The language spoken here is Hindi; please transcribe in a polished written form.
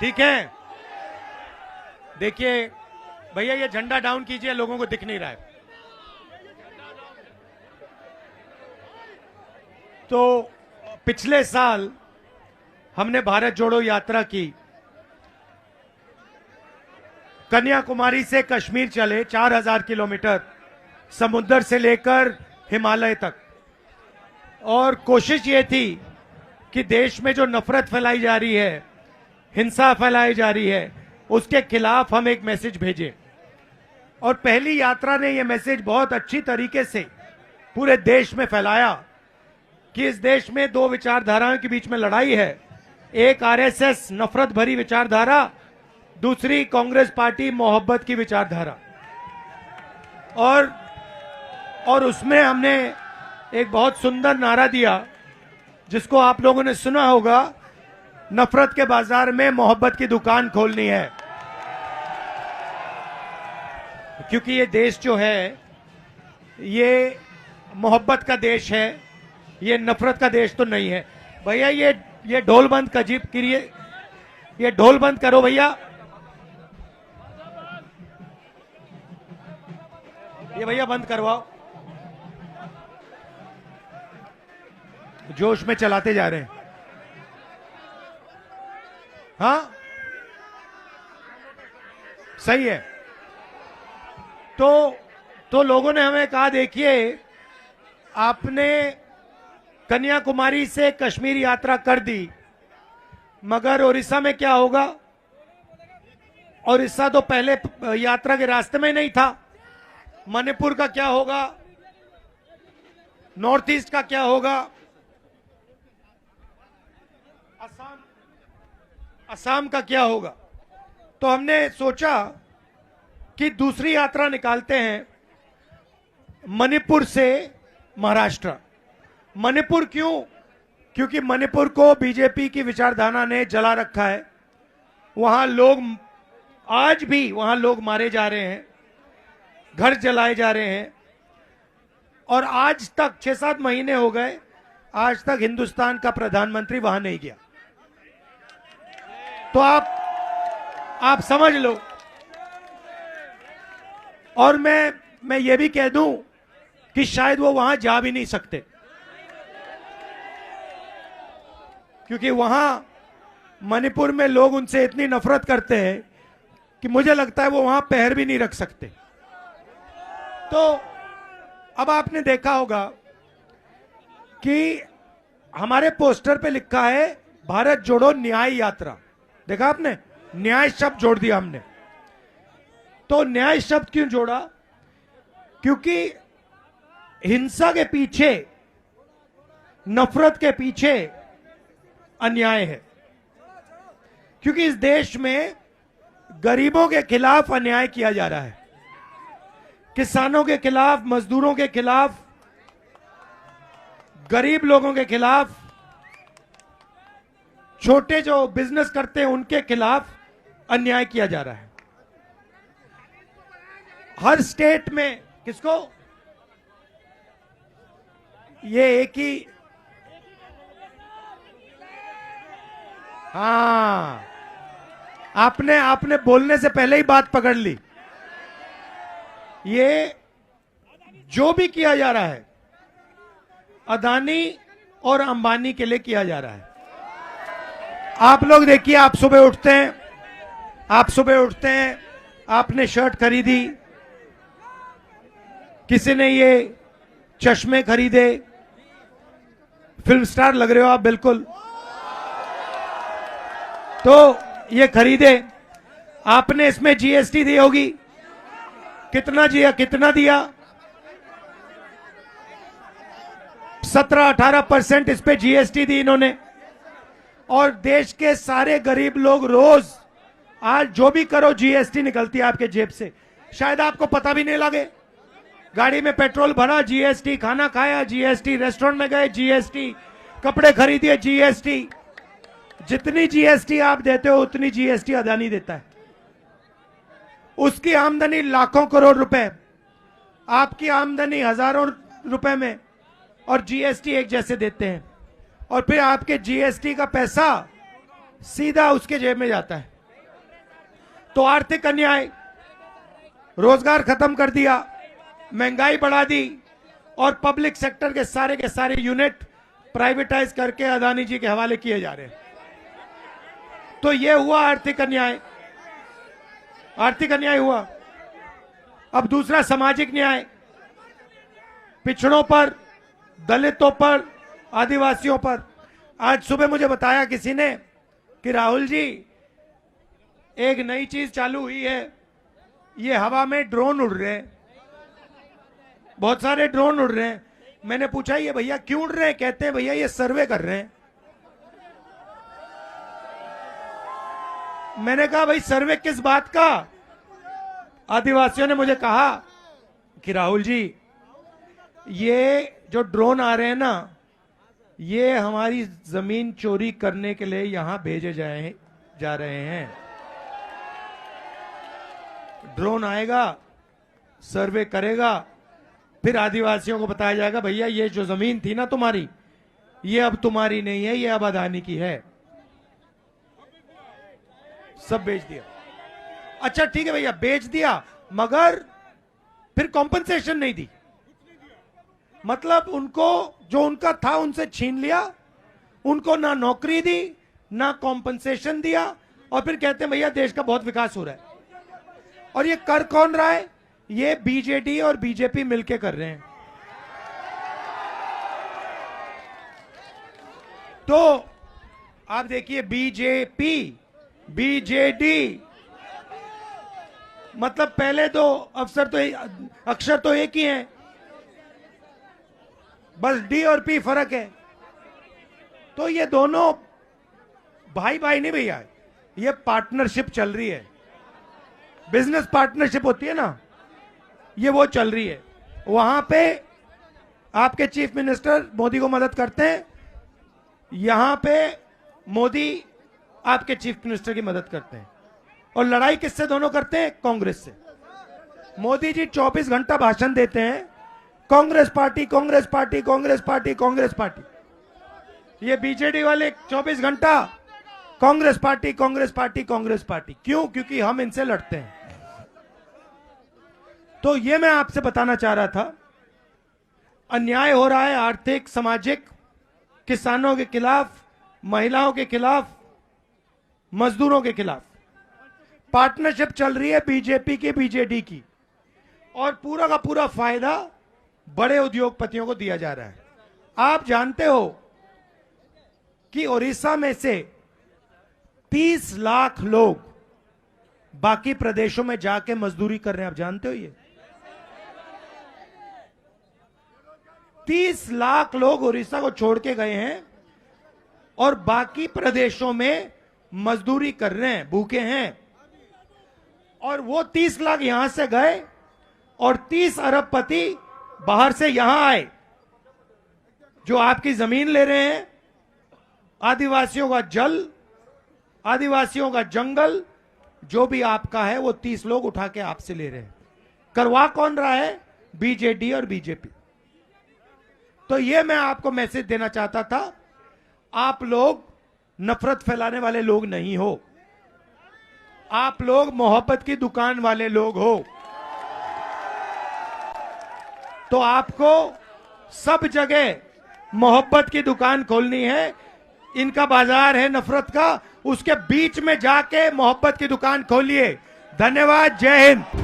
ठीक है, देखिए भैया ये झंडा डाउन कीजिए, लोगों को दिख नहीं रहा है। तो पिछले साल हमने भारत जोड़ो यात्रा की, कन्याकुमारी से कश्मीर चले 4000 किलोमीटर, समुद्र से लेकर हिमालय तक, और कोशिश ये थी कि देश में जो नफरत फैलाई जा रही है, हिंसा फैलाई जा रही है, उसके खिलाफ हम एक मैसेज भेजें। और पहली यात्रा ने यह मैसेज बहुत अच्छी तरीके से पूरे देश में फैलाया कि इस देश में दो विचारधाराओं के बीच में लड़ाई है, एक आरएसएस नफरत भरी विचारधारा, दूसरी कांग्रेस पार्टी मोहब्बत की विचारधारा। और उसमें हमने एक बहुत सुंदर नारा दिया जिसको आप लोगों ने सुना होगा, नफरत के बाजार में मोहब्बत की दुकान खोलनी है। क्योंकि ये देश जो है ये मोहब्बत का देश है, ये नफरत का देश तो नहीं है। भैया ये ढोल बंद करिए, ये ढोल बंद करो भैया, ये भैया बंद करवाओ, जोश में चलाते जा रहे हैं। हाँ सही है। तो लोगों ने हमें कहा, देखिए आपने कन्याकुमारी से कश्मीर यात्रा कर दी, मगर उड़ीसा में क्या होगा? उड़ीसा तो पहले यात्रा के रास्ते में नहीं था। मणिपुर का क्या होगा? नॉर्थ ईस्ट का क्या होगा? असम का क्या होगा? तो हमने सोचा कि दूसरी यात्रा निकालते हैं, मणिपुर से महाराष्ट्र। मणिपुर क्यों? क्योंकि मणिपुर को बीजेपी की विचारधारा ने जला रखा है। वहां लोग आज भी वहां लोग मारे जा रहे हैं, घर जलाए जा रहे हैं, और आज तक 6-7 महीने हो गए, आज तक हिंदुस्तान का प्रधानमंत्री वहां नहीं गया। तो आप समझ लो। और मैं ये भी कह दूं कि शायद वो वहां जा भी नहीं सकते, क्योंकि वहां मणिपुर में लोग उनसे इतनी नफरत करते हैं कि मुझे लगता है वो वहां पैर भी नहीं रख सकते। तो अब आपने देखा होगा कि हमारे पोस्टर पे लिखा है भारत जोड़ो न्याय यात्रा। देखा आपने? न्याय शब्द जोड़ दिया हमने। तो न्याय शब्द क्यों जोड़ा? क्योंकि हिंसा के पीछे, नफरत के पीछे अन्याय है। क्योंकि इस देश में गरीबों के खिलाफ अन्याय किया जा रहा है, किसानों के खिलाफ, मजदूरों के खिलाफ, गरीब लोगों के खिलाफ, छोटे जो बिजनेस करते हैं उनके खिलाफ अन्याय किया जा रहा है। हर स्टेट में किसको? ये एक ही, हाँ, आपने बोलने से पहले ही बात पकड़ ली। ये जो भी किया जा रहा है अदानी और अंबानी के लिए किया जा रहा है। आप लोग देखिए, आप सुबह उठते हैं, आपने शर्ट खरीदी, किसी ने ये चश्मे खरीदे, फिल्म स्टार लग रहे हो आप बिल्कुल। तो ये खरीदे, आपने इसमें जीएसटी दी होगी। कितना दिया? 17-18% इस पे जीएसटी दी इन्होंने। और देश के सारे गरीब लोग रोज, आज जो भी करो जीएसटी निकलती है आपके जेब से, शायद आपको पता भी नहीं लगे। गाड़ी में पेट्रोल भरा, जीएसटी, खाना खाया, जीएसटी, रेस्टोरेंट में गए, जीएसटी, कपड़े खरीदिए, जीएसटी। जितनी जीएसटी आप देते हो उतनी जीएसटी अदानी देता है। उसकी आमदनी लाखों करोड़ रुपए, आपकी आमदनी हजारों रुपए में, और जीएसटी एक जैसे देते हैं। और फिर आपके जीएसटी का पैसा सीधा उसके जेब में जाता है। तो आर्थिक अन्याय, रोजगार खत्म कर दिया, महंगाई बढ़ा दी और पब्लिक सेक्टर के सारे यूनिट प्राइवेटाइज करके अदानी जी के हवाले किए जा रहे हैं। तो यह हुआ आर्थिक अन्याय, आर्थिक अन्याय हुआ। अब दूसरा सामाजिक न्याय, पिछड़ों पर, दलितों पर, आदिवासियों पर। आज सुबह मुझे बताया किसी ने कि राहुल जी एक नई चीज चालू हुई है, ये हवा में ड्रोन उड़ रहे हैं, बहुत सारे ड्रोन उड़ रहे हैं। मैंने पूछा ये भैया क्यों उड़ रहे हैं? कहते हैं भैया ये सर्वे कर रहे हैं। मैंने कहा भाई सर्वे किस बात का? आदिवासियों ने मुझे कहा कि राहुल जी ये जो ड्रोन आ रहे हैं ना, ये हमारी जमीन चोरी करने के लिए यहां भेजे जा रहे हैं। ड्रोन आएगा, सर्वे करेगा, फिर आदिवासियों को बताया जाएगा भैया ये जो जमीन थी ना तुम्हारी, ये अब तुम्हारी नहीं है, ये अब अदानी की है। सब बेच दिया। अच्छा ठीक है भैया, बेच दिया, मगर फिर कॉम्पनसेशन नहीं दी। मतलब उनको जो उनका था उनसे छीन लिया, उनको ना नौकरी दी, ना कॉम्पनसेशन दिया, और फिर कहते हैं भैया देश का बहुत विकास हो रहा है। और ये कर कौन रहा है? ये बीजेडी और बीजेपी मिलके कर रहे हैं। तो आप देखिए बीजेपी, बीजेडी, मतलब पहले तो अक्षर तो एक ही हैं, बस डी और पी फर्क है। तो ये दोनों भाई भाई नहीं भैया, ये पार्टनरशिप चल रही है, बिजनेस पार्टनरशिप होती है ना, ये वो चल रही है। वहां पे आपके चीफ मिनिस्टर मोदी को मदद करते हैं, यहां पे मोदी आपके चीफ मिनिस्टर की मदद करते हैं। और लड़ाई किससे दोनों करते हैं? कांग्रेस से। मोदी जी 24 घंटा भाषण देते हैं, Congress party, Congress party, Congress party, Congress party. ये बीजेडी वाले 24 घंटा Congress party, Congress party, Congress party. क्यों? क्योंकि हम इनसे लड़ते हैं। तो ये मैं आपसे बताना चाह रहा था, अन्याय हो रहा है आर्थिक, सामाजिक, किसानों के खिलाफ, महिलाओं के खिलाफ, मजदूरों के खिलाफ। पार्टनरशिप चल रही है बीजेपी की, बीजेडी की, और पूरा का पूरा फायदा बड़े उद्योगपतियों को दिया जा रहा है। आप जानते हो कि ओडिशा में से 30 लाख लोग बाकी प्रदेशों में जाके मजदूरी कर रहे हैं। आप जानते हो ये 30 लाख लोग उड़ीसा को छोड़ के गए हैं और बाकी प्रदेशों में मजदूरी कर रहे हैं, भूखे हैं। और वो 30 लाख यहां से गए और 30 अरबपति बाहर से यहां आए, जो आपकी जमीन ले रहे हैं, आदिवासियों का जल, आदिवासियों का जंगल, जो भी आपका है वो 30 लोग उठा के आपसे ले रहे हैं। करवा कौन रहा है? बीजेडी और बीजेपी। तो ये मैं आपको मैसेज देना चाहता था, आप लोग नफरत फैलाने वाले लोग नहीं हो, आप लोग मोहब्बत की दुकान वाले लोग हो। तो आपको सब जगह मोहब्बत की दुकान खोलनी है। इनका बाजार है नफरत का, उसके बीच में जाके मोहब्बत की दुकान खोलिए। धन्यवाद, जय हिंद।